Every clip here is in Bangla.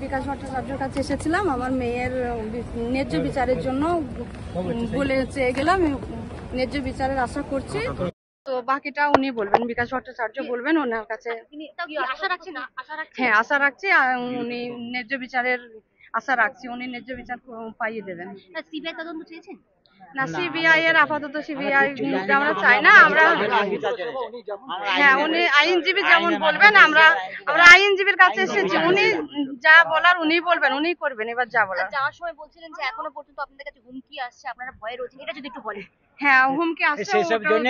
বিকাশ ভট্টাচার্যের কাছে এসেছিলাম আমার মেয়ের ন্যায্য বিচারের জন্য, বলে চেয়ে গেলাম, ন্যায্য বিচারের আশা করছি। তো বাকিটা উনি বলবেন, বিকাশ ভট্টাচার্য বলবেন ওনার কাছে। হ্যাঁ, আশা রাখছি, উনি ন্যায্য বিচারের আশা রাখছি, উনি ন্যায্য বিচার পাইয়ে দেবেন। সিবিআই তদন্ত চেয়েছেন না, সিবিআই এর আপাতত সিবিআই আমরা চাই না। আমরা হ্যাঁ, উনি আইনজীবী যেমন বলবেন, আমরা আইনজীবীর কাছে এসেছি, উনি যা বলার উনি বলবেন, উনি করবেন এবার যা বলার। যাওয়ার সময় বলছিলেন যে এখনো পর্যন্ত আপনাদের কাছে হুমকি আসছে, আপনারা ভয়ে রয়েছেন, এটা যদি একটু বলেন। হ্যাঁ, হুমকি আসছে, সেই সব জন্য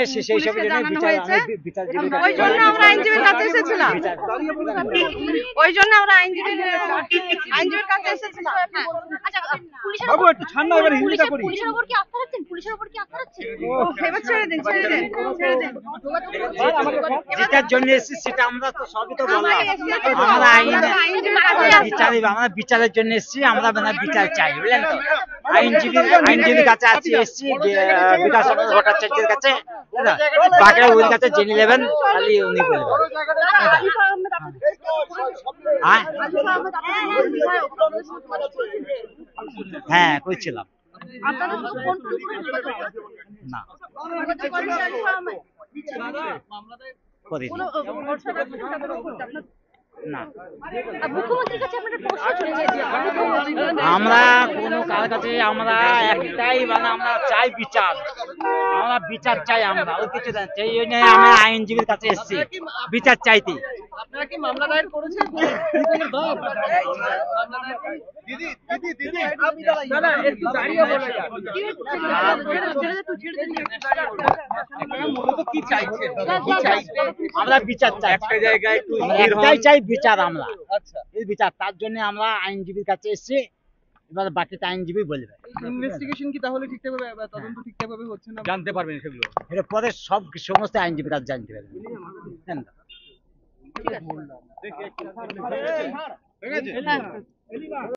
জানানো হয়েছে, ওই জন্য আমরা আইনজীবীর কাছে এসেছিলাম, ওই জন্য আমরা আইনজীবীর কাছে এসেছিলাম। আচ্ছা, বাবু একটু ঠান্ডা, এবার হিন্দিটা করি। পুলিশের উপর কি আস্থা রাখছেন? পুলিশের উপর কি আস্থা রাখছেন? এবার ছেড়ে দিন। যেটার জন্য এসেছি সেটা আমরা তো সবই তো বললাম, আমরা বিচারের জন্য এসেছি, আমরা বিচার চাই, বুঝলেন তো। আইনজীবীর কাছে এসেছি, বিকাশ ভট্টাচার্যের কাছে, বাকিরা ওর কাছে জেনে নেবেন, খালি উনি বলবেন। হ্যাঁ, করছিলাম না, আমরা কোনো কার কাছে আমরা একটাই, আমরা চাই বিচার, আমরা বিচার চাই, আমরা ওই কিছু সেই জন্য আমি আইনজীবীর কাছে এসেছি বিচার চাইতে। আপনারা কি মামলা দায়ের করেছেন? আমরা বিচার চাই, একটা জায়গায় একটাই চাই বিচার, আমরা এই বিচার, তার জন্য আমরা আইনজীবীর কাছে এসেছি, এবার বাকিটা আইনজীবী বলবে। ইনভেস্টিগেশন কি তাহলে ঠিকঠাকভাবে, তদন্ত ঠিকঠাকভাবে হচ্ছে না, জানতে পারবেন সেগুলো? এর পরে সমস্ত আইনজীবীর কাছে জানতে পারবেন। ঠিক আছে।